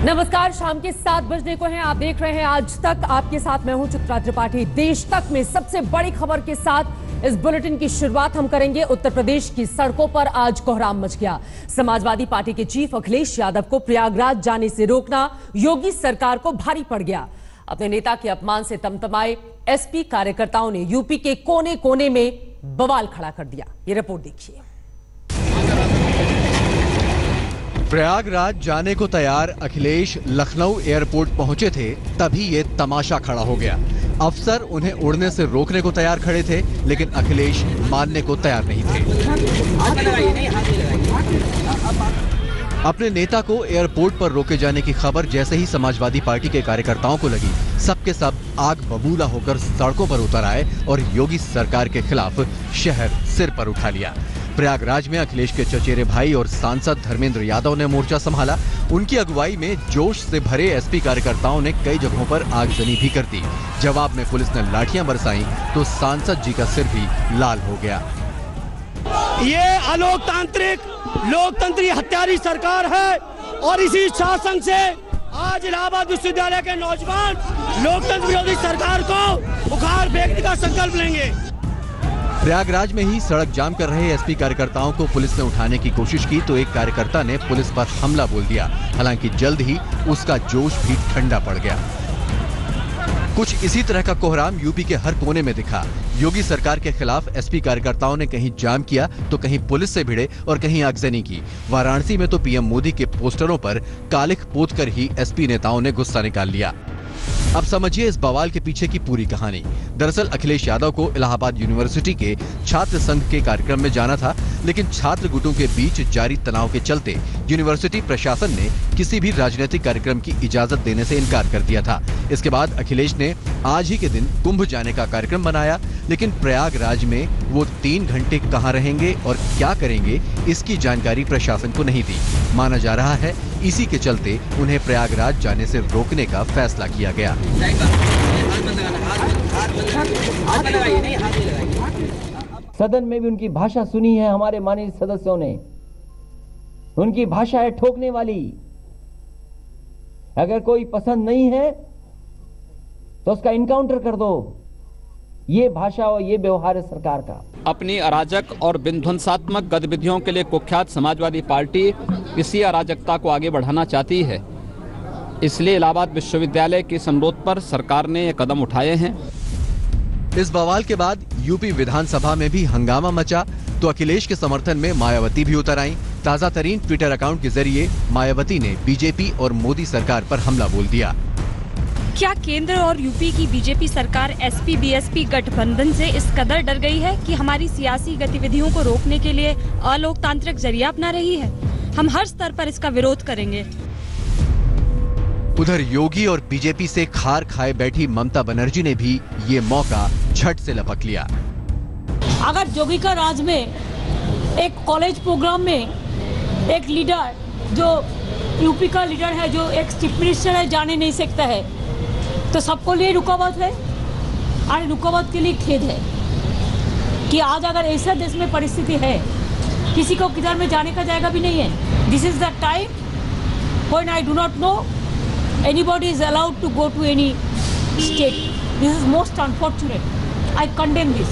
नमस्कार, शाम के 7 बजने को हैं। आप देख रहे हैं आज तक। आपके साथ मैं हूं चित्रा त्रिपाठी। देश तक में सबसे बड़ी खबर के साथ इस बुलेटिन की शुरुआत हम करेंगे। उत्तर प्रदेश की सड़कों पर आज कोहराम मच गया। समाजवादी पार्टी के चीफ अखिलेश यादव को प्रयागराज जाने से रोकना योगी सरकार को भारी पड़ गया। अपने नेता के अपमान से तमतमाए एसपी कार्यकर्ताओं ने यूपी के कोने कोने में बवाल खड़ा कर दिया। ये रिपोर्ट देखिए। प्रयागराज जाने को तैयार अखिलेश लखनऊ एयरपोर्ट पहुंचे थे, तभी ये तमाशा खड़ा हो गया। अफसर उन्हें उड़ने से रोकने को तैयार खड़े थे, लेकिन अखिलेश मानने को तैयार नहीं थे। अपने नेता को एयरपोर्ट पर रोके जाने की खबर जैसे ही समाजवादी पार्टी के कार्यकर्ताओं को लगी, सबके सब आग बबूला होकर सड़कों पर उतर आए और योगी सरकार के खिलाफ शहर सिर पर उठा लिया। प्रयागराज में अखिलेश के चचेरे भाई और सांसद धर्मेंद्र यादव ने मोर्चा संभाला। उनकी अगुवाई में जोश से भरे एसपी कार्यकर्ताओं ने कई जगहों पर आगजनी भी कर दी। जवाब में पुलिस ने लाठियां बरसाई तो सांसद जी का सिर भी लाल हो गया। ये अलोकतांत्रिक लोकतंत्री हत्यारी सरकार है और इसी शासन से आज इलाहाबाद विश्वविद्यालय के नौजवान लोकतंत्र विरोधी सरकार को उखाड़ फेंकने का संकल्प लेंगे। प्रयागराज में ही सड़क जाम कर रहे एसपी कार्यकर्ताओं को पुलिस ने उठाने की कोशिश की तो एक कार्यकर्ता ने पुलिस पर हमला बोल दिया। हालांकि जल्द ही उसका जोश भी ठंडा पड़ गया। कुछ इसी तरह का कोहराम यूपी के हर कोने में दिखा। योगी सरकार के खिलाफ एसपी कार्यकर्ताओं ने कहीं जाम किया तो कहीं पुलिस से भिड़े और कहीं आगजनी की। वाराणसी में तो पीएम मोदी के पोस्टरों पर कालिख पोतकर ही एसपी नेताओं ने गुस्सा निकाल लिया। अब समझिए इस बवाल के पीछे की पूरी कहानी। दरअसल अखिलेश यादव को इलाहाबाद यूनिवर्सिटी के छात्र संघ के कार्यक्रम में जाना था, लेकिन छात्र गुटों के बीच जारी तनाव के चलते यूनिवर्सिटी प्रशासन ने किसी भी राजनीतिक कार्यक्रम की इजाजत देने से इनकार कर दिया था। इसके बाद अखिलेश ने आज ही के दिन कुंभ जाने का कार्यक्रम बनाया, लेकिन प्रयागराज में वो 3 घंटे कहाँ रहेंगे और क्या करेंगे, इसकी जानकारी प्रशासन को नहीं दी। माना जा रहा है इसी के चलते उन्हें प्रयागराज जाने से रोकने का फैसला किया गया। सदन में भी उनकी भाषा सुनी है हमारे माननीय सदस्यों ने। उनकी भाषा है ठोकने वाली। अगर कोई पसंद नहीं है तो उसका इनकाउंटर कर दो। ये भाषा और ये व्यवहार है सरकार का। अपनी अराजक और विध्वंसात्मक गतिविधियों के लिए कुख्यात समाजवादी पार्टी इसी अराजकता को आगे बढ़ाना चाहती है। इसलिए इलाहाबाद विश्वविद्यालय के अनुरोध पर सरकार ने ये कदम उठाए हैं। इस बवाल के बाद यूपी विधानसभा में भी हंगामा मचा तो अखिलेश के समर्थन में मायावती भी उतर आईं। ताजा तरीन ट्विटर अकाउंट के जरिए मायावती ने बीजेपी और मोदी सरकार पर हमला बोल दिया। क्या केंद्र और यूपी की बीजेपी सरकार एसपी बीएसपी गठबंधन से इस कदर डर गई है कि हमारी सियासी गतिविधियों को रोकने के लिए अलोकतांत्रिक जरिया अपना रही है? हम हर स्तर पर इसका विरोध करेंगे। उधर योगी और बीजेपी से खार खाए बैठी ममता बनर्जी ने भी ये मौका झट से लपक लिया। अगर योगी का राज में एक कॉलेज प्रोग्राम में एक लीडर जो यूपी का लीडर है, जो एक चीफ मिनिस्टर है, जाने नहीं सकता है तो सबको लिए रुकावट है। और रुकावट के लिए खेद है कि आज अगर ऐसा देश में परिस्थिति है, किसी को किधर में जाने का जाएगा भी नहीं है। This is the time when I do not know anybody is allowed to go to any state. This is most unfortunate. I condemn this.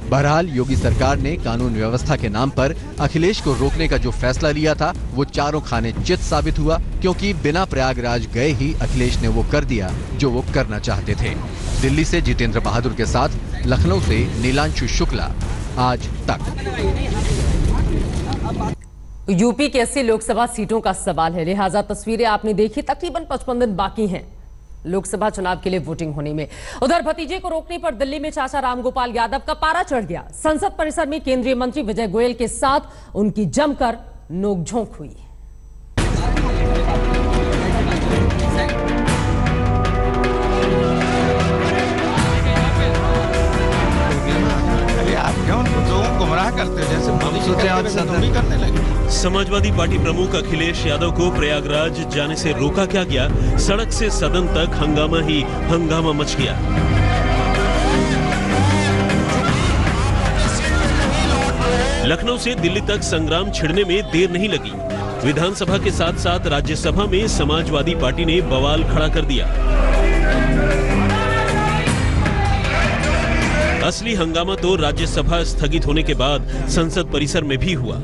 बहरहाल योगी सरकार ने कानून व्यवस्था के नाम पर अखिलेश को रोकने का जो फैसला लिया था वो चारों खाने चित साबित हुआ, क्योंकि बिना प्रयागराज गए ही अखिलेश ने वो कर दिया जो वो करना चाहते थे। दिल्ली से जितेंद्र बहादुर के साथ लखनऊ से नीलांशु शुक्ला, आज तक। यूपी की 80 लोकसभा सीटों का सवाल है, लिहाजा तस्वीरें आपने देखी। तकरीबन 55 दिन बाकी हैं लोकसभा चुनाव के लिए वोटिंग होने में। उधर भतीजे को रोकने पर दिल्ली में चाचा रामगोपाल यादव का पारा चढ़ गया। संसद परिसर में केंद्रीय मंत्री विजय गोयल के साथ उनकी जमकर नोकझोंक हुई। करते जैसे करने लगे। समाजवादी पार्टी प्रमुख अखिलेश यादव को प्रयागराज जाने से रोका क्या गया? सड़क से सदन तक हंगामा ही हंगामा मच गया। लखनऊ से दिल्ली तक संग्राम छिड़ने में देर नहीं लगी। विधानसभा के साथ साथ राज्यसभा में समाजवादी पार्टी ने बवाल खड़ा कर दिया। असली हंगामा तो राज्यसभा स्थगित होने के बाद संसद परिसर में भी हुआ।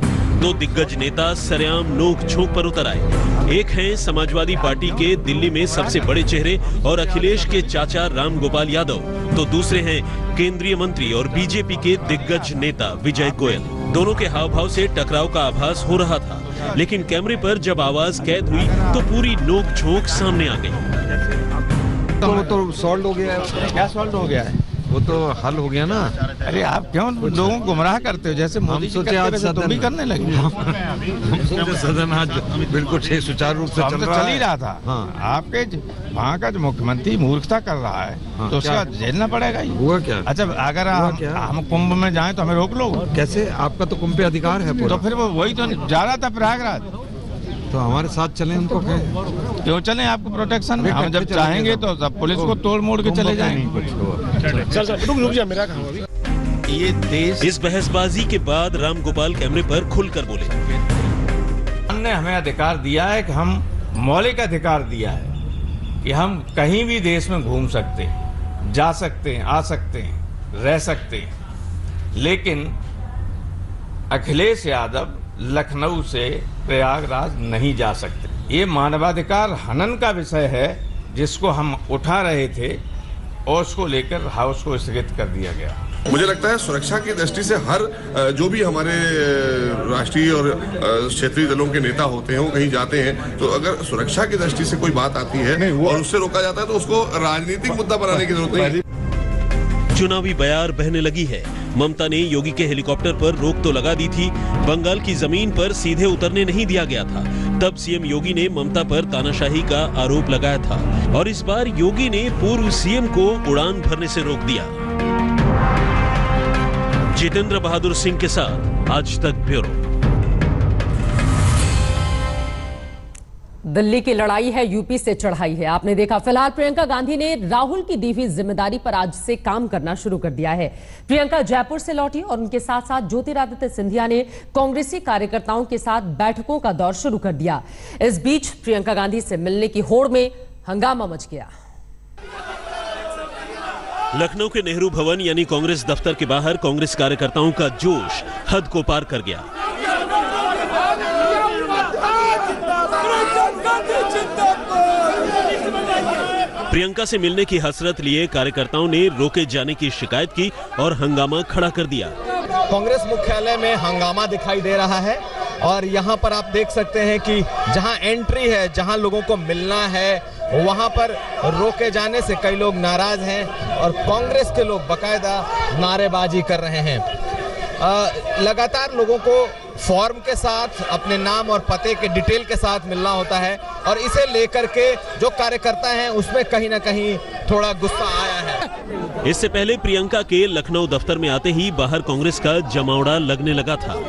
दो दिग्गज नेता सरेआम नोक झोंक पर उतर आए। एक हैं समाजवादी पार्टी के दिल्ली में सबसे बड़े चेहरे और अखिलेश के चाचा राम गोपाल यादव, तो दूसरे हैं केंद्रीय मंत्री और बीजेपी के दिग्गज नेता विजय गोयल। दोनों के हाव भाव से टकराव का आभास हो रहा था, लेकिन कैमरे पर जब आवाज कैद हुई तो पूरी नोक झोंक सामने आ गई। तो सॉल्व हो गया है। क्या सॉल्व हो गया है? वो तो हल हो गया ना। अरे आप क्यों लोगों को गुमराह करते हो? जैसे मोदी सोचे आज तुम भी करने लगे। सदन आज बिल्कुल सुचारू रूप से चल ही रहा था। हाँ। आपके वहाँ का जो मुख्यमंत्री मूर्खता कर रहा है, हाँ, तो उसका झेलना पड़ेगा ही। हुआ क्या? अच्छा, अगर हम कुंभ में जाएं तो हमें रोक लो? कैसे? आपका तो कुंभ पे अधिकार है। तो फिर वो वही तो जा रहा था प्रयागराज, तो हमारे साथ चलें, उनको क्यों चलें? आपको प्रोटेक्शन में हम जब चाहेंगे तो सब पुलिस को तोड़ मोड़ के चले जाएंगे। रुक जा, मेरा काम अभी। ये देश इस बहसबाजी के बाद राम गोपाल कैमरे पर खुलकर बोले। हमने हमें अधिकार दिया है कि हम मौलिक अधिकार दिया है कि हम कहीं भी देश में घूम सकते हैं, जा सकते हैं, आ सकते हैं, रह सकते हैं, लेकिन अखिलेश यादव लखनऊ से प्रयागराज नहीं जा सकते। ये मानवाधिकार हनन का विषय है जिसको हम उठा रहे थे और उसको लेकर हाउस को स्थगित कर दिया गया। मुझे लगता है सुरक्षा की दृष्टि से हर जो भी हमारे राष्ट्रीय और क्षेत्रीय दलों के नेता होते हैं वो कहीं जाते हैं, तो अगर सुरक्षा की दृष्टि से कोई बात आती है और उससे रोका जाता है तो उसको राजनीतिक मुद्दा बनाने की जरूरत नहीं। चुनावी बयार बहने लगी है। ममता ने योगी के हेलीकॉप्टर पर रोक तो लगा दी थी, बंगाल की जमीन पर सीधे उतरने नहीं दिया गया था। तब सीएम योगी ने ममता पर तानाशाही का आरोप लगाया था और इस बार योगी ने पूर्व सीएम को उड़ान भरने से रोक दिया। जितेंद्र बहादुर सिंह के साथ आज तक ब्यूरो। दिल्ली की लड़ाई है, यूपी से चढ़ाई है। आपने देखा, फिलहाल प्रियंका गांधी ने राहुल की दी हुई जिम्मेदारी पर आज से काम करना शुरू कर दिया है। प्रियंका जयपुर से लौटी और उनके साथ साथ ज्योतिरादित्य सिंधिया ने कांग्रेसी कार्यकर्ताओं के साथ बैठकों का दौर शुरू कर दिया। इस बीच प्रियंका गांधी से मिलने की होड़ में हंगामा मच गया। लखनऊ के नेहरू भवन यानी कांग्रेस दफ्तर के बाहर कांग्रेस कार्यकर्ताओं का जोश हद को पार कर गया। प्रियंका से मिलने की हसरत लिए कार्यकर्ताओं ने रोके जाने की शिकायत की और हंगामा खड़ा कर दिया। कांग्रेस मुख्यालय में हंगामा दिखाई दे रहा है और यहाँ पर आप देख सकते हैं कि जहाँ एंट्री है, जहाँ लोगों को मिलना है, वहाँ पर रोके जाने से कई लोग नाराज हैं और कांग्रेस के लोग बाकायदा नारेबाजी कर रहे हैं। लगातार लोगों को फॉर्म के साथ अपने नाम और पते के डिटेल के साथ मिलना होता है और इसे लेकर के जो कार्यकर्ता हैं उसमें कहीं ना कहीं थोड़ा गुस्सा आया है। इससे पहले प्रियंका के लखनऊ दफ्तर में आते ही बाहर कांग्रेस का जमावड़ा लगने लगा था।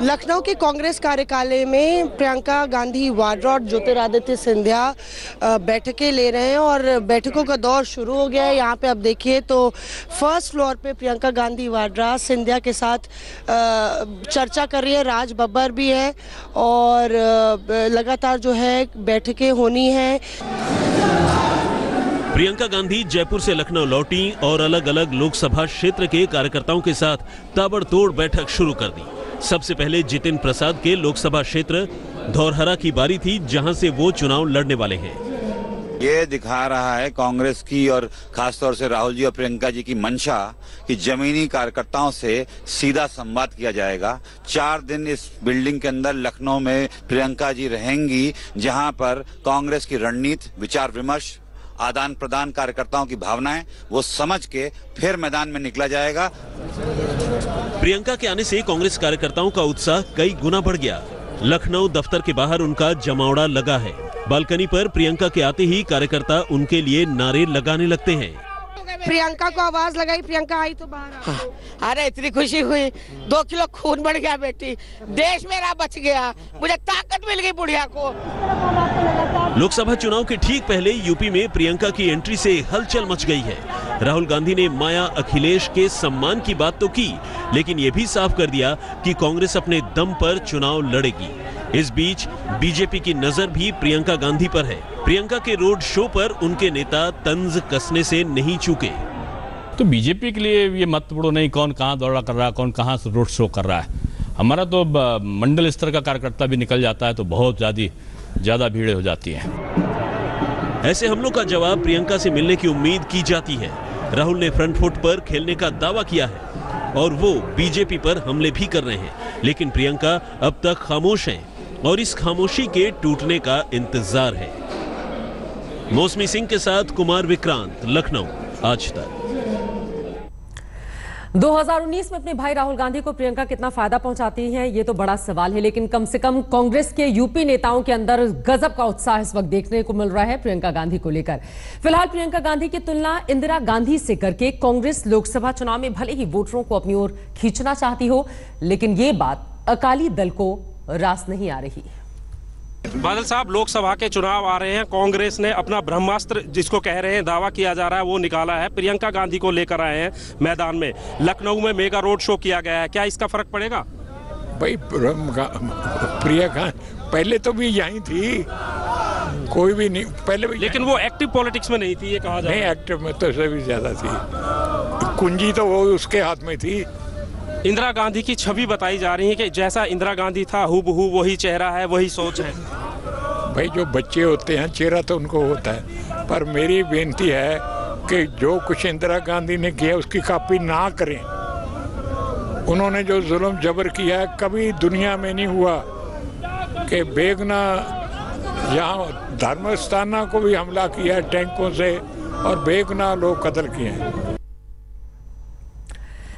लखनऊ के कांग्रेस कार्यालय में प्रियंका गांधी वाड्रा और ज्योतिरादित्य सिंधिया बैठकें ले रहे हैं और बैठकों का दौर शुरू हो गया है। यहाँ पे आप देखिए तो फर्स्ट फ्लोर पे प्रियंका गांधी वाड्रा सिंधिया के साथ चर्चा कर रही है, राज बब्बर भी है और लगातार जो है बैठकें होनी है। प्रियंका गांधी जयपुर से लखनऊ लौटी और अलग अलग लोकसभा क्षेत्र के कार्यकर्ताओं के साथ ताबड़तोड़ बैठक शुरू कर दी। सबसे पहले जितिन प्रसाद के लोकसभा क्षेत्र धौरहरा की बारी थी, जहां से वो चुनाव लड़ने वाले हैं। ये दिखा रहा है कांग्रेस की और खासतौर से राहुल जी और प्रियंका जी की मंशा कि जमीनी कार्यकर्ताओं से सीधा संवाद किया जाएगा। 4 दिन इस बिल्डिंग के अंदर लखनऊ में प्रियंका जी रहेंगी, जहां पर कांग्रेस की रणनीति, विचार विमर्श, आदान प्रदान, कार्यकर्ताओं की भावनाएं वो समझ के फिर मैदान में निकला जाएगा। प्रियंका के आने से कांग्रेस कार्यकर्ताओं का उत्साह कई गुना बढ़ गया। लखनऊ दफ्तर के बाहर उनका जमावड़ा लगा है। बालकनी पर प्रियंका के आते ही कार्यकर्ता उनके लिए नारे लगाने लगते हैं। प्रियंका को आवाज लगाई, प्रियंका आई तो बाहर। अरे इतनी खुशी हुई, 2 किलो खून बढ़ गया बेटी, देश मेरा बच गया, मुझे ताकत मिल गई बुढ़िया को। लोकसभा चुनाव के ठीक पहले यूपी में प्रियंका की एंट्री से हलचल मच गई है। राहुल गांधी ने माया अखिलेश के सम्मान की बात तो की, लेकिन यह भी साफ कर दिया कि कांग्रेस अपने दम पर चुनाव लड़ेगी। इस बीच बीजेपी की नजर भी प्रियंका गांधी पर है। प्रियंका के रोड शो पर उनके नेता तंज कसने से नहीं चूके। तो बीजेपी के लिए ये महत्वपूर्ण नहीं कौन कहां दौरा कर रहा है, कौन कहां रोड शो कर रहा है। हमारा तो मंडल स्तर का कार्यकर्ता भी निकल जाता है तो बहुत ज्यादा भीड़ हो जाती है। ऐसे हमलों का जवाब प्रियंका से मिलने की उम्मीद की जाती है। राहुल ने फ्रंट फुट पर खेलने का दावा किया है और वो बीजेपी पर हमले भी कर रहे हैं, लेकिन प्रियंका अब तक खामोश हैं और इस खामोशी के टूटने का इंतजार है। मौसमी सिंह के साथ कुमार विक्रांत, लखनऊ, आज तक। 2019 में अपने भाई राहुल गांधी को प्रियंका कितना फायदा पहुंचाती हैं, ये तो बड़ा सवाल है, लेकिन कम से कम कांग्रेस के यूपी नेताओं के अंदर गजब का उत्साह इस वक्त देखने को मिल रहा है प्रियंका गांधी को लेकर। फिलहाल प्रियंका गांधी की तुलना इंदिरा गांधी से करके कांग्रेस लोकसभा चुनाव में भले ही वोटरों को अपनी ओर खींचना चाहती हो, लेकिन ये बात अकाली दल को रास नहीं आ रही। बादल साहब, लोकसभा के चुनाव आ रहे हैं, कांग्रेस ने अपना ब्रह्मास्त्र जिसको कह रहे हैं दावा किया जा रहा है वो निकाला है। प्रियंका गांधी को लेकर आए हैं मैदान में। लखनऊ में मेगा रोड शो किया गया है, क्या इसका फर्क पड़ेगा? भाई प्रियंका पहले तो भी यहीं थी, कोई भी नहीं पहले भी, लेकिन वो एक्टिव पॉलिटिक्स में नहीं थी, ये कहा जाए। नहीं, एक्टिव में तो इससे भी ज्यादा थी, कुंजी तो वो उसके हाथ में थी। इंदिरा गांधी की छवि बताई जा रही है कि जैसा इंदिरा गांधी था हूबहू वही चेहरा है, वही सोच है। भाई जो बच्चे होते हैं चेहरा तो उनको होता है, पर मेरी बेनती है कि जो कुछ इंदिरा गांधी ने किया उसकी कॉपी ना करें। उन्होंने जो जुल्म जबर किया है कभी दुनिया में नहीं हुआ कि बेगना यहाँ धर्मस्थाना को भी हमला किया है टैंकों से और बेगना लोग कत्ल किए हैं।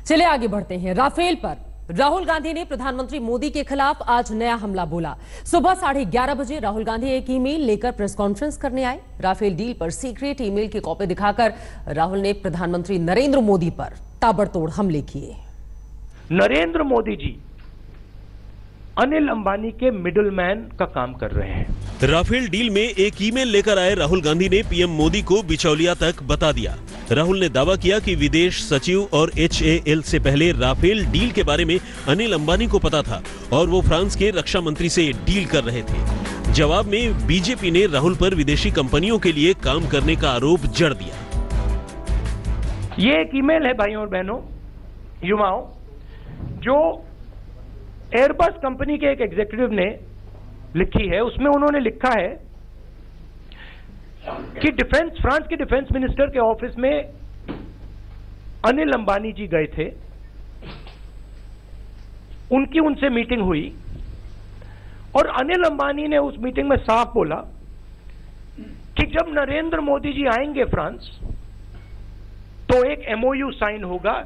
चलिए आगे बढ़ते हैं। राफेल पर राहुल गांधी ने प्रधानमंत्री मोदी के खिलाफ आज नया हमला बोला। सुबह 11:30 बजे राहुल गांधी एक ईमेल लेकर प्रेस कॉन्फ्रेंस करने आए। राफेल डील पर सीक्रेट ईमेल की कॉपी दिखाकर राहुल ने प्रधानमंत्री नरेंद्र मोदी पर ताबड़तोड़ हमले किए। नरेंद्र मोदी जी अनिल अंबानी के मिडलमैन का काम कर रहे हैं। राफेल डील में एक ईमेल लेकर आए राहुल गांधी ने पीएम मोदी को बिचौलिया तक बता दिया। राहुल ने दावा किया कि विदेश सचिव और HAL से पहले राफेल डील के बारे में अनिल अंबानी को पता था और वो फ्रांस के रक्षा मंत्री से डील कर रहे थे। जवाब में बीजेपी ने राहुल पर विदेशी कंपनियों के लिए काम करने का आरोप जड़ दिया। ये एक ईमेल है भाइयों और बहनों, युवाओं, जो एयरबस कंपनी के एक एग्जीक्यूटिव ने लिखी है। उसमें उन्होंने लिखा है कि फ्रांस के डिफेंस मिनिस्टर के ऑफिस में अनिल अंबानी जी गए थे, उनसे मीटिंग हुई और अनिल अंबानी ने उस मीटिंग में साफ बोला कि जब नरेंद्र मोदी जी आएंगे फ्रांस तो एक MOU साइन होगा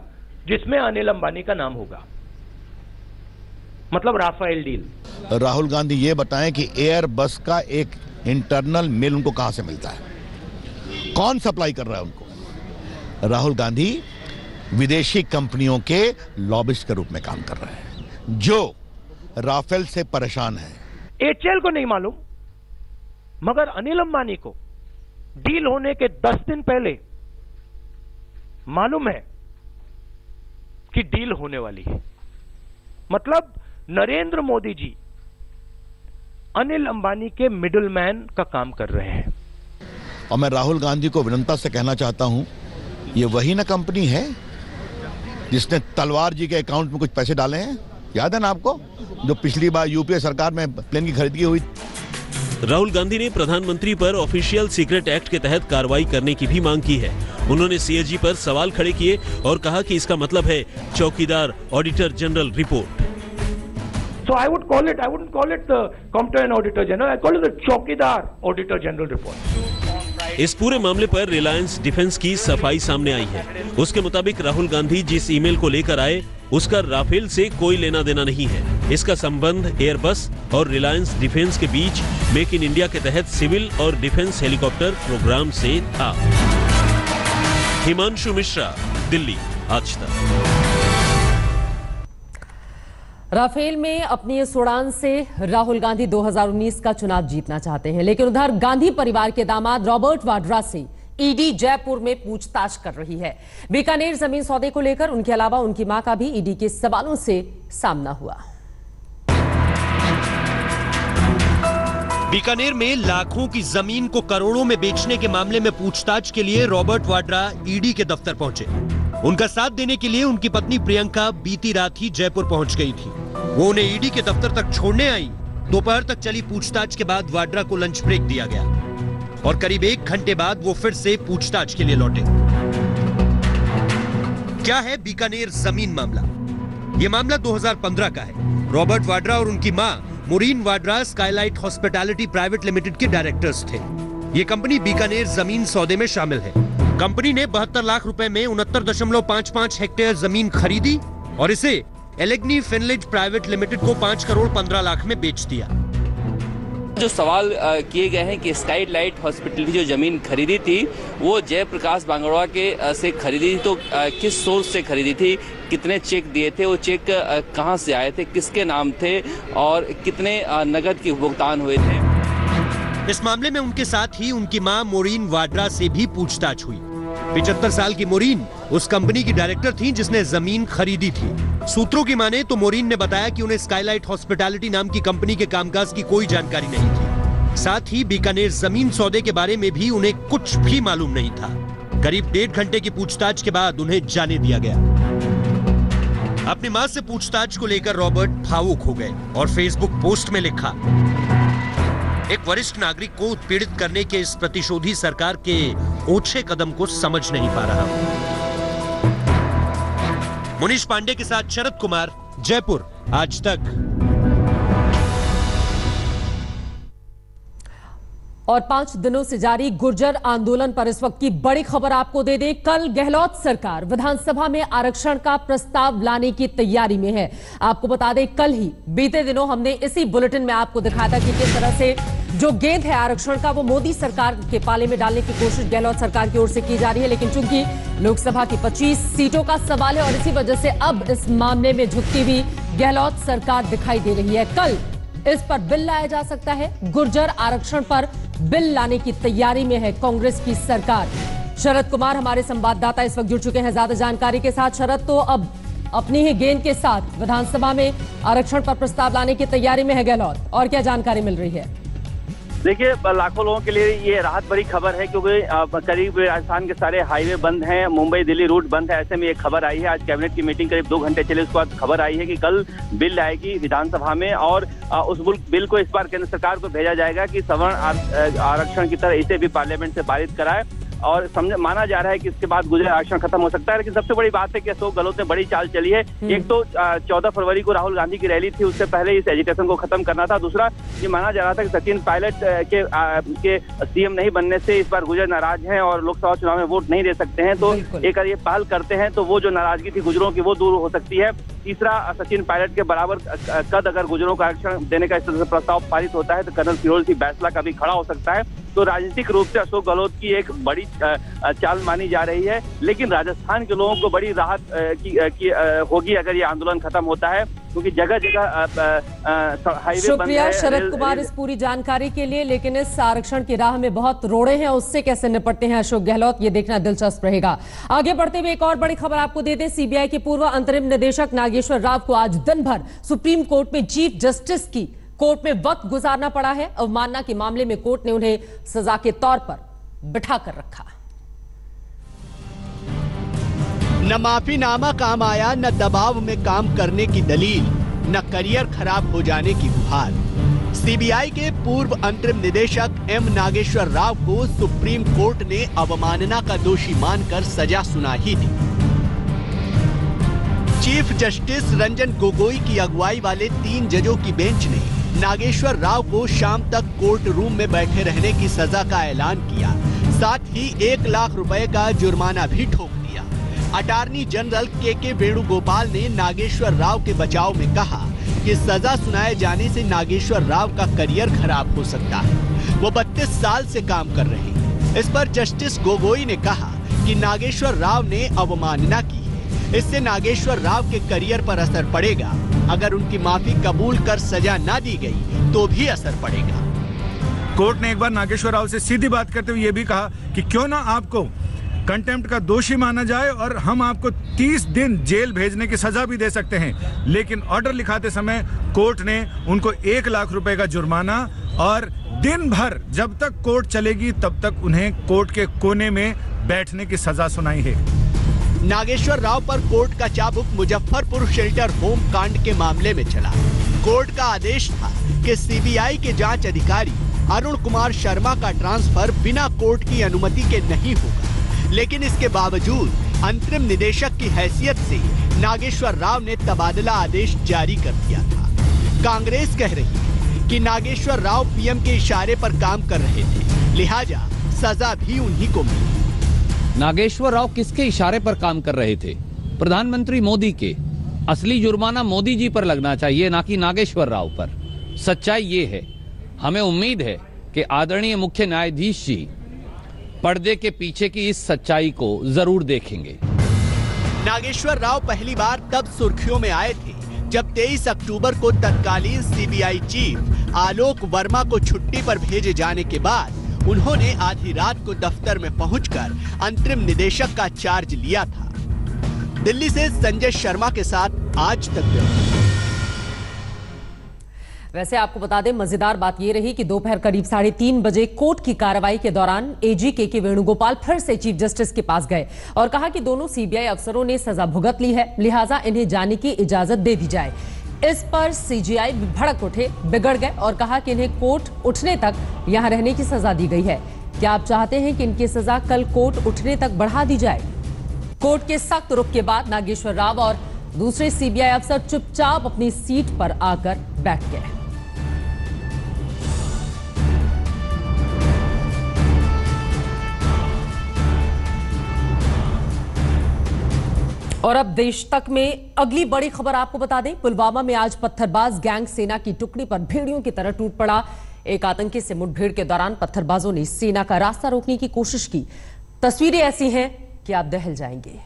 जिसमें अनिल अंबानी का नाम होगा, मतलब राफेल डील। राहुल गांधी ये बताएं कि एयरबस का एक इंटरनल मेल उनको कहां से मिलता है, कौन सप्लाई कर रहा है उनको। राहुल गांधी विदेशी कंपनियों के लॉबिस्ट के रूप में काम कर रहे हैं जो राफेल से परेशान है। HAL को नहीं मालूम, मगर अनिल अंबानी को डील होने के 10 दिन पहले मालूम है कि डील होने वाली है। मतलब नरेंद्र मोदी जी अनिल अंबानी के मिडलमैन का काम कर रहे हैं। और मैं राहुल गांधी को विनम्रता से कहना चाहता हूं, ये वही ना कंपनी है जिसने तलवार जी के अकाउंट में कुछ पैसे डाले हैं, याद है ना आपको, जो पिछली बार यूपीए सरकार में प्लेन की खरीदी हुई। राहुल गांधी ने प्रधानमंत्री पर ऑफिशियल सीक्रेट एक्ट के तहत कार्रवाई करने की भी मांग की है। उन्होंने CAG पर सवाल खड़े किए और कहा कि इसका मतलब है चौकीदार auditor general report. So I wouldn't call it the Comptroller Auditor General, I call it the चौकीदार Auditor General report। इस पूरे मामले पर रिलायंस डिफेंस की सफाई सामने आई है। उसके मुताबिक राहुल गांधी जिस ईमेल को लेकर आए उसका राफेल से कोई लेना देना नहीं है। इसका संबंध एयरबस और रिलायंस डिफेंस के बीच मेक इन इंडिया के तहत सिविल और डिफेंस हेलीकॉप्टर प्रोग्राम से था। हिमांशु मिश्रा, दिल्ली, आज तक। राफेल में अपनी इस उड़ान से राहुल गांधी 2019 का चुनाव जीतना चाहते हैं, लेकिन उधर गांधी परिवार के दामाद रॉबर्ट वाड्रा से ईडी जयपुर में पूछताछ कर रही है। बीकानेर जमीन सौदे को लेकर उनके अलावा उनकी मां का भी ईडी के सवालों से सामना हुआ। बीकानेर में लाखों की जमीन को करोड़ों में बेचने के मामले में पूछताछ के लिए रॉबर्ट वाड्रा ईडी के दफ्तर पहुंचे। उनका साथ देने के लिए उनकी पत्नी प्रियंका बीती रात ही जयपुर पहुंच गई थी। वो उन्हें ईडी के दफ्तर तक छोड़ने आई। दोपहर तक चली पूछताछ के बाद वाड्रा को लंच ब्रेक दिया गया और करीब 1 घंटे बाद वो फिर से पूछताछ के लिए लौटे। क्या है बीकानेर जमीन मामला? ये मामला 2015 का है। रॉबर्ट वाड्रा और उनकी मां Maureen Vadra Skylight Hospitality Private Limited के डायरेक्टर्स थे। ये कंपनी बीकानेर जमीन सौदे में शामिल है। कंपनी ने 72 लाख रुपए में 69.55 हेक्टेयर जमीन खरीदी और इसे एलेग्नी फिनलेज प्राइवेट लिमिटेड को 5 करोड़ 15 लाख में बेच दिया। जो सवाल किए गए हैं कि स्काईलाइट हॉस्पिटल की जो जमीन खरीदी थी वो जयप्रकाश बांगड़वा के से खरीदी थी, तो किस सोर्स से खरीदी थी, कितने चेक दिए थे, वो चेक कहां से आए थे, किसके नाम थे और कितने नगद के भुगतान हुए थे। इस मामले में उनके साथ ही उनकी मां मोरीन वाड्रा से भी पूछताछ हुई। 75 साल की मोरीन उस कंपनी की डायरेक्टर थी जिसने जमीन खरीदी थी। सूत्रों की माने तो मोरीन ने बताया कि उन्हें स्काईलाइट हॉस्पिटैलिटी नाम की कंपनी के कामकाज की कोई जानकारी नहीं थी। साथ ही बीकानेर जमीन सौदे के बारे में भी उन्हें कुछ भी मालूम नहीं था। करीब 1.5 घंटे की पूछताछ के बाद उन्हें जाने दिया गया। अपनी मां से पूछताछ को लेकर रॉबर्ट भावुक हो गए और फेसबुक पोस्ट में लिखा, एक वरिष्ठ नागरिक को उत्पीड़ित करने के इस प्रतिशोधी सरकार के ओछे कदम को समझ नहीं पा रहा। मुनीश पांडे के साथ शरद कुमार, जयपुर, आज तक। और 5 दिनों से जारी गुर्जर आंदोलन पर इस वक्त की बड़ी खबर आपको दे दें। कल गहलोत सरकार विधानसभा में आरक्षण का प्रस्ताव लाने की तैयारी में है। आपको बता दें, कल ही बीते दिनों हमने इसी बुलेटिन में आपको दिखाया था कि किस तरह से जो गेंद है आरक्षण का वो मोदी सरकार के पाले में डालने की कोशिश गहलोत सरकार की ओर से की जा रही है। लेकिन चूंकि लोकसभा की 25 सीटों का सवाल है और इसी वजह से अब इस मामले में झुकती हुई गहलोत सरकार दिखाई दे रही है। कल इस पर बिल लाया जा सकता है। गुर्जर आरक्षण पर बिल लाने की तैयारी में है कांग्रेस की सरकार। शरद कुमार हमारे संवाददाता इस वक्त जुड़ चुके हैं ज्यादा जानकारी के साथ। शरद, तो अब अपनी ही गेंद के साथ विधानसभा में आरक्षण पर प्रस्ताव लाने की तैयारी में है गहलोत, और क्या जानकारी मिल रही है? देखिए, लाखों लोगों के लिए ये राहत भरी खबर है क्योंकि करीब राजस्थान के सारे हाईवे बंद हैं, मुंबई दिल्ली रूट बंद है। ऐसे में एक खबर आई है, आज कैबिनेट की मीटिंग करीब 2 घंटे चली, उसके बाद खबर आई है कि कल बिल आएगी विधानसभा में और उस बिल को इस बार केंद्र सरकार को भेजा जाएगा कि सवर्ण आरक्षण की तरह इसे भी पार्लियामेंट से पारित कराए। और माना जा रहा है कि इसके बाद गुर्जर आरक्षण खत्म हो सकता है। लेकिन सबसे बड़ी बात है कि अशोक गहलोत ने बड़ी चाल चली है। एक तो 14 फरवरी को राहुल गांधी की रैली थी, उससे पहले इस एजिटेशन को खत्म करना था। दूसरा, ये माना जा रहा था कि सचिन पायलट के सीएम नहीं बनने से इस बार गुर्जर नाराज हैं और लोकसभा चुनाव में वोट नहीं दे सकते हैं, तो एक ये पहल करते हैं तो वो जो नाराजगी थी गुर्जरों की वो दूर हो सकती है। तीसरा, सचिन पायलट के बराबर कद अगर गुर्जरों को आरक्षण देने का इस तरह से प्रस्ताव पारित होता है तो कर्नल फिरोज सिंह बैसला का भी खड़ा हो सकता है। तो राजनीतिक रूप से अशोक गहलोत की एक बड़ी चाल मानी जा रही है। लेकिन राजस्थान के लोगों को बड़ी राहत होगी अगर ये आंदोलन खत्म होता है, क्योंकि जगह जगह हाईवे। शुक्रिया शरद कुमार इस पूरी जानकारी के लिए। लेकिन इस आरक्षण की राह में बहुत रोड़े हैं, उससे कैसे निपटते हैं अशोक गहलोत, ये देखना दिलचस्प रहेगा। आगे बढ़ते हुए एक और बड़ी खबर आपको देते हैं। सीबीआई के पूर्व अंतरिम निदेशक नागेश्वर राव को आज दिन भर सुप्रीम कोर्ट में चीफ जस्टिस की कोर्ट में वक्त गुजारना पड़ा है। अवमानना के मामले में कोर्ट ने उन्हें सजा के तौर पर बिठा कर रखा। न माफीनामा काम आया, न दबाव में काम करने की दलील, न करियर खराब हो जाने की गुहार। सीबीआई के पूर्व अंतरिम निदेशक एम नागेश्वर राव को सुप्रीम कोर्ट ने अवमानना का दोषी मानकर सजा सुनाई थी। चीफ जस्टिस रंजन गोगोई की अगुवाई वाले 3 जजों की बेंच ने नागेश्वर राव को शाम तक कोर्ट रूम में बैठे रहने की सजा का ऐलान किया। साथ ही 1 लाख रुपए का जुर्माना भी ठोक दिया। अटॉर्नी जनरल के वेणुगोपाल ने नागेश्वर राव के बचाव में कहा कि सजा सुनाए जाने से नागेश्वर राव का करियर खराब हो सकता है। वो 32 साल से काम कर रहे हैं। इस पर जस्टिस गोगोई ने कहा कि नागेश्वर राव ने अवमानना की है, इससे नागेश्वर राव के करियर पर असर पड़ेगा। अगर उनकी माफी कबूल कर सजा ना दी गई तो भी असर पड़ेगा। कोर्ट ने एक बार नागेश्वर राव से सीधी बात करते हुए ये भी कहा कि क्यों ना आपको कंटेम्प्ट का दोषी माना जाए और हम आपको 30 दिन जेल भेजने की सजा भी दे सकते हैं। लेकिन ऑर्डर लिखाते समय कोर्ट ने उनको 1 लाख रुपए का जुर्माना और दिन भर जब तक कोर्ट चलेगी तब तक उन्हें कोर्ट के कोने में बैठने की सजा सुनाई है। नागेश्वर राव पर कोर्ट का चाबुक मुजफ्फरपुर शेल्टर होम कांड के मामले में चला। कोर्ट का आदेश था कि सीबीआई के जांच अधिकारी अरुण कुमार शर्मा का ट्रांसफर बिना कोर्ट की अनुमति के नहीं होगा, लेकिन इसके बावजूद अंतरिम निदेशक की हैसियत से नागेश्वर राव ने तबादला आदेश जारी कर दिया था। कांग्रेस कह रही है कि नागेश्वर राव पीएम के इशारे पर काम कर रहे थे, लिहाजा सजा भी उन्हीं को मिली। नागेश्वर राव किसके इशारे पर काम कर रहे थे? प्रधानमंत्री मोदी के। असली जुर्माना मोदी जी पर लगना चाहिए, ना कि नागेश्वर राव पर। सच्चाई ये है, हमें उम्मीद है कि आदरणीय मुख्य न्यायाधीश जी पर्दे के पीछे की इस सच्चाई को जरूर देखेंगे। नागेश्वर राव पहली बार तब सुर्खियों में आए थे जब 23 अक्टूबर को तत्कालीन सीबीआई चीफ आलोक वर्मा को छुट्टी पर भेजे जाने के बाद उन्होंने आधी रात को दफ्तर में पहुंचकर अंतरिम निदेशक का चार्ज लिया था। दिल्ली से संजय शर्मा के साथ आज तक ब्यूरो। वैसे आपको बता दें, मजेदार बात यह रही कि दोपहर करीब 3:30 बजे कोर्ट की कार्रवाई के दौरान एजी के वेणुगोपाल फिर से चीफ जस्टिस के पास गए और कहा कि दोनों सीबीआई अफसरों ने सजा भुगत ली है, लिहाजा इन्हें जाने की इजाजत दे दी जाए। इस पर सीजीआई भड़क उठे, बिगड़ गए और कहा कि इन्हें कोर्ट उठने तक यहां रहने की सजा दी गई है। क्या आप चाहते हैं कि इनकी सजा कल कोर्ट उठने तक बढ़ा दी जाए? कोर्ट के सख्त रुख के बाद नागेश्वर राव और दूसरे सीबीआई अफसर चुपचाप अपनी सीट पर आकर बैठ गए। और अब देश तक में अगली बड़ी खबर आपको बता दें, पुलवामा में आज पत्थरबाज गैंग सेना की टुकड़ी पर भेड़ियों की तरह टूट पड़ा। एक आतंकी से मुठभेड़ के दौरान पत्थरबाजों ने सेना का रास्ता रोकने की कोशिश की। तस्वीरें ऐसी हैं कि आप दहल जाएंगे।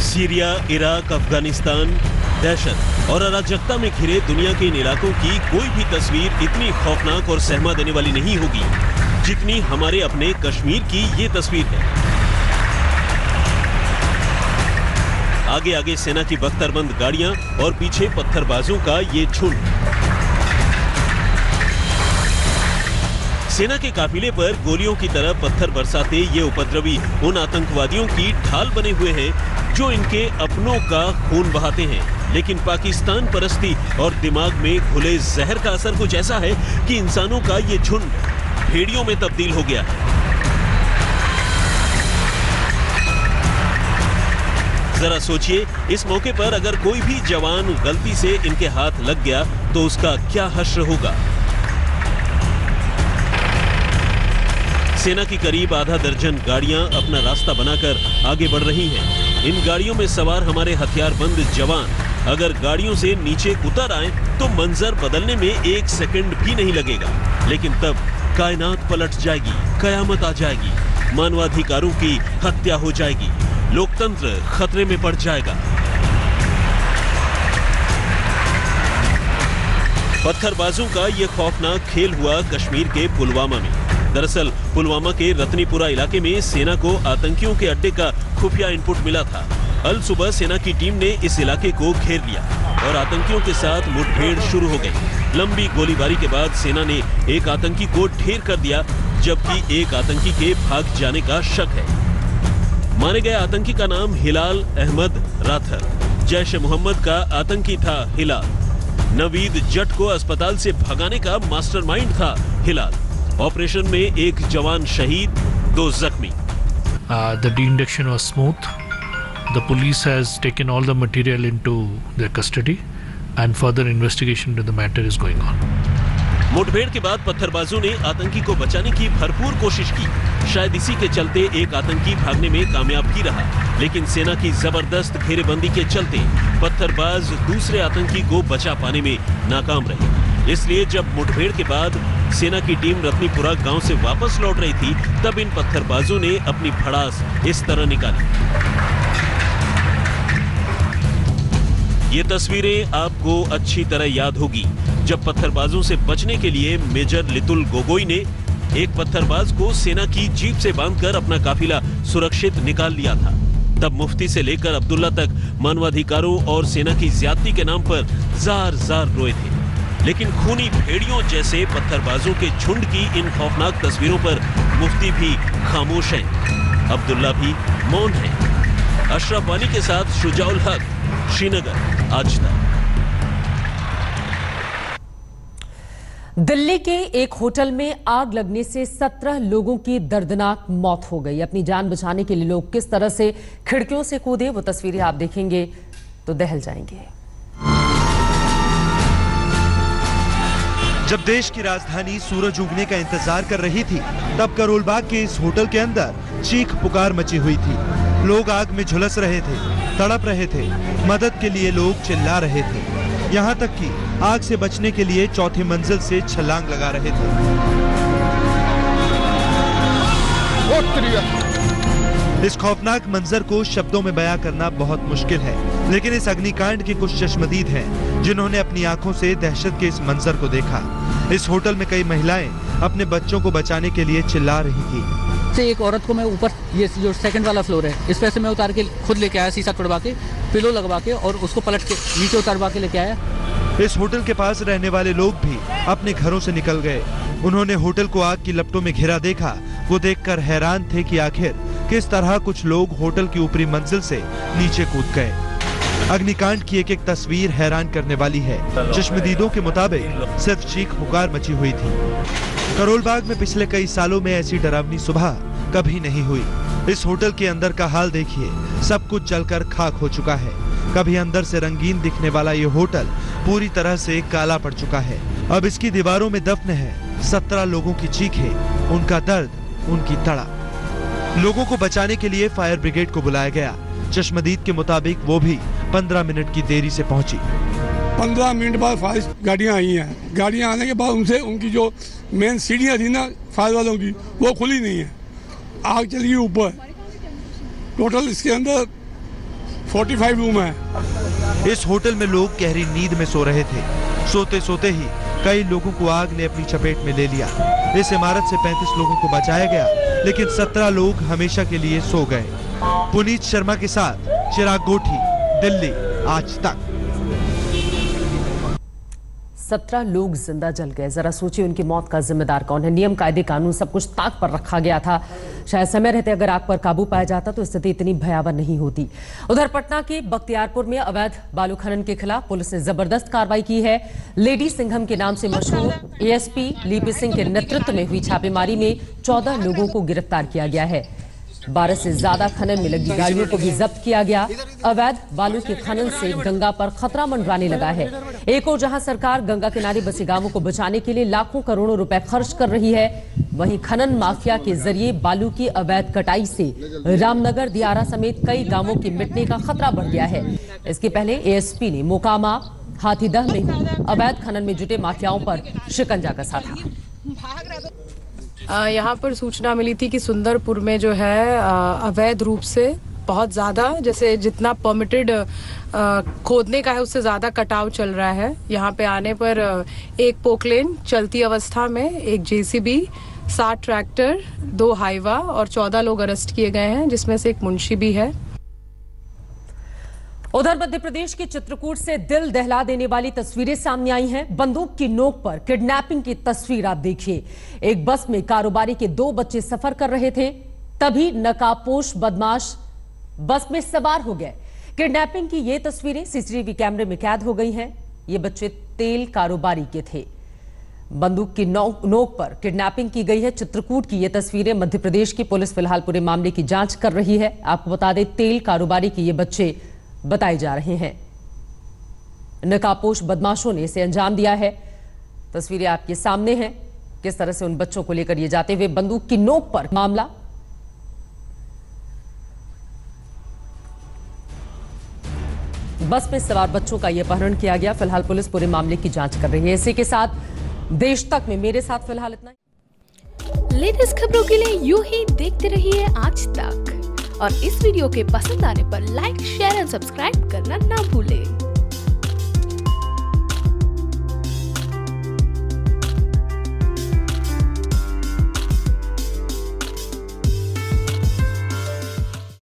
सीरिया, इराक, अफगानिस्तान, दहशत और अराजकता में घिरे दुनिया के इन इलाकों की कोई भी तस्वीर इतनी खौफनाक और सहमा देने वाली नहीं होगी जितनी हमारे अपने कश्मीर की ये तस्वीर है। आगे आगे सेना की बख्तरबंद गाड़ियां और पीछे पत्थरबाजों का ये झुंड। सेना के काफिले पर गोलियों की तरह पत्थर बरसाते ये उपद्रवी उन आतंकवादियों की ढाल बने हुए हैं जो इनके अपनों का खून बहाते हैं। लेकिन पाकिस्तान परस्ती और दिमाग में घुले जहर का असर कुछ ऐसा है कि इंसानों का ये झुंड भेड़ियों में तब्दील हो गया है। जरा सोचिए, इस मौके पर अगर कोई भी जवान गलती से इनके हाथ लग गया तो उसका क्या हश्र होगा। सेना की करीब आधा दर्जन गाड़ियां अपना रास्ता बनाकर आगे बढ़ रही हैं। इन गाड़ियों में सवार हमारे हथियारबंद जवान अगर गाड़ियों से नीचे उतर आए तो मंजर बदलने में 1 सेकंड भी नहीं लगेगा। लेकिन तब कायनात पलट जाएगी, कयामत आ जाएगी, मानवाधिकारों की हत्या हो जाएगी, लोकतंत्र खतरे में पड़ जाएगा। पत्थरबाजों का ये खौफनाक खेल हुआ कश्मीर के पुलवामा में। दरअसल पुलवामा के रतनीपुरा इलाके में सेना को आतंकियों के अड्डे का खुफिया इनपुट मिला था। अल सुबह सेना की टीम ने इस इलाके को घेर लिया और आतंकियों के साथ मुठभेड़ शुरू हो गई। लंबी गोलीबारी के बाद सेना ने एक आतंकी को ढेर कर दिया, जबकि एक आतंकी के भाग जाने का शक है। मारे गए आतंकी का नाम हिलाल अहमद राथर, जैश-ए-मोहम्मद का आतंकी था हिलाल। नवीद जट को अस्पताल से भगाने का मास्टरमाइंड था हिलाल। ऑपरेशन में एक जवान शहीद, 2 जख्मी। The de-induction was smooth. The police has taken all the material into their custody and further investigation into the matter is going on. मुठभेड़ के बाद पत्थरबाजों ने आतंकी को बचाने की भरपूर कोशिश की। शायद इसी के चलते एक आतंकी भागने में कामयाब भी रहा, लेकिन सेना की जबरदस्त घेरेबंदी के चलते पत्थरबाज दूसरे आतंकी को बचा पाने में नाकाम रहे। इसलिए जब मुठभेड़ के बाद सेना की टीम रत्नीपुरा गांव से वापस लौट रही थी, तब इन पत्थरबाजों ने अपनी भड़ास इस तरह निकाली। ये तस्वीरें आपको अच्छी तरह याद होगी, जब पत्थरबाजों से बचने के लिए मेजर लितुल गोगोई ने एक पत्थरबाज को सेना की जीप से बांधकर अपना काफिला सुरक्षित निकाल लिया था। तब मुफ्ती से लेकर अब्दुल्ला तक मानवाधिकारों और सेना की ज्यादती के नाम पर जार जार रोए थे। लेकिन खूनी भेड़ियों जैसे पत्थरबाजों के झुंड की इन खौफनाक तस्वीरों पर मुफ्ती भी खामोश हैं, अब्दुल्ला भी मौन है। अशरफ वानी के साथ शुजाउल हक, श्रीनगर, आज तक। दिल्ली के एक होटल में आग लगने से 17 लोगों की दर्दनाक मौत हो गई। अपनी जान बचाने के लिए लोग किस तरह से खिड़कियों से कूदे, वो तस्वीरें आप देखेंगे तो दहल जाएंगे। जब देश की राजधानी सूरज उगने का इंतजार कर रही थी, तब करोल बाग के इस होटल के अंदर चीख पुकार मची हुई थी। लोग आग में झुलस रहे थे, तड़प रहे थे, मदद के लिए लोग चिल्ला रहे थे। यहाँ तक कि आग से बचने के लिए चौथी मंजिल से छलांग लगा रहे थे। इस खौफनाक मंजर को शब्दों में बयां करना बहुत मुश्किल है, लेकिन इस अग्निकांड के कुछ चश्मदीद हैं जिन्होंने अपनी आंखों से दहशत के इस मंजर को देखा। इस होटल में कई महिलाएं अपने बच्चों को बचाने के लिए चिल्ला रही थी। एक औरत को मैं ऊपर, ये जो सेकंड वाला फ्लोर है, इस पे से मैं उतार के खुद लेके आया, शीशा तोड़वा के, पिलो लगवा के, और उसको पलट के नीचे उतारवा के लेके आया। इस होटल के पास रहने वाले लोग भी अपने घरों से निकल गए। उन्होंने होटल को आग की लपटों में घिरा देखा। वो देखकर हैरान थे कि आखिर किस तरह कुछ लोग होटल की ऊपरी मंजिल से नीचे कूद गए। अग्निकांड की एक एक तस्वीर हैरान करने वाली है। चश्मदीदों के मुताबिक सिर्फ चीख पुकार मची हुई थी। करोल बाग में पिछले कई सालों में ऐसी डरावनी सुबह कभी नहीं हुई। इस होटल के अंदर का हाल देखिए, सब कुछ जलकर खाक हो चुका है। कभी अंदर से रंगीन दिखने वाला ये होटल पूरी तरह से काला पड़ चुका है। अब इसकी दीवारों में दफन है 17 लोगों की चीखें, उनका दर्द, उनकी तड़प। लोगों को बचाने के लिए फायर ब्रिगेड को बुलाया गया। चश्मदीद के मुताबिक वो भी 15 मिनट की देरी से पहुंची। 15 मिनट बाद फायर गाड़ियां आई हैं। गाड़ियां आने के बाद उनसे उनकी जो मेन सीढ़ियां थी ना फायर वालों की, वो खुली नहीं है। आग चली ऊपर। टोटल इसके अंदर 45 रूम है। इस होटल में लोग गहरी नींद में सो रहे थे। सोते सोते ही कई लोगों को आग ने अपनी चपेट में ले लिया। इस इमारत से 35 लोगों को बचाया गया, लेकिन 17 लोग हमेशा के लिए सो गए। पुनीत शर्मा के साथ चिराग गोठी, दिल्ली, आज तक। 17 लोग जिंदा जल गए। जरा सोचिए उनकी मौत का जिम्मेदार कौन है। नियम, कायदे, कानून सब कुछ ताक पर रखा गया था। शायद समय रहते अगर आग पर काबू पाया जाता तो स्थिति इतनी भयावह नहीं होती। उधर पटना के बख्तियारपुर में अवैध बालू खनन के खिलाफ पुलिस ने जबरदस्त कार्रवाई की है। लेडी सिंघम के नाम से मशहूर एएसपी लीपी सिंह के नेतृत्व में हुई छापेमारी में 14 लोगों को गिरफ्तार किया गया है। 12 से ज्यादा खनन में लगी गाड़ियों को भी जब्त किया गया। अवैध बालू के खनन से गंगा पर खतरा मंडराने लगा है। एक और जहां सरकार गंगा किनारे बसे गांवों को बचाने के लिए लाखों करोड़ों रुपए खर्च कर रही है, वहीं खनन माफिया के जरिए बालू की अवैध कटाई से रामनगर, दियारा समेत कई गांवों के मिटने का खतरा बढ़ गया है। इसके पहले एएसपी ने मोकामा, हाथीदह में अवैध खनन में जुटे माफियाओं पर शिकंजा कसा था। यहाँ पर सूचना मिली थी कि सुंदरपुर में जो है अवैध रूप से बहुत ज़्यादा, जैसे जितना परमिटेड खोदने का है उससे ज़्यादा कटाव चल रहा है। यहाँ पे आने पर एक पोकलेन चलती अवस्था में, एक जेसीबी, 7 ट्रैक्टर, 2 हाईवा और 14 लोग अरेस्ट किए गए हैं, जिसमें से एक मुंशी भी है। उधर मध्य प्रदेश के चित्रकूट से दिल दहला देने वाली तस्वीरें सामने आई हैं। बंदूक की नोक पर किडनैपिंग की तस्वीर आप देखिए। एक बस में कारोबारी के 2 बच्चे सफर कर रहे थे, तभी नकाबपोश बदमाश बस में सवार हो गए। किडनैपिंग की ये तस्वीरें सीसीटीवी कैमरे में कैद हो गई हैं। ये बच्चे तेल कारोबारी के थे। बंदूक की नोक पर किडनैपिंग की गई है। चित्रकूट की ये तस्वीरें। मध्य प्रदेश की पुलिस फिलहाल पूरे मामले की जांच कर रही है। आपको बता दें, तेल कारोबारी के ये बच्चे बताए जा रहे हैं। नकाबपोश बदमाशों ने इसे अंजाम दिया है। तस्वीरें आपके सामने हैं, किस तरह से उन बच्चों को लेकर ये जाते हुए बंदूक की नोक पर मामला। बस में सवार बच्चों का यह अपहरण किया गया। फिलहाल पुलिस पूरे मामले की जांच कर रही है। इसी के साथ देश तक में मेरे साथ फिलहाल इतना ही। लेटेस्ट खबरों के लिए यूं ही देखते रहिए आज तक, और इस वीडियो के पसंद आने पर लाइक, शेयर एंड सब्सक्राइब करना ना भूलें।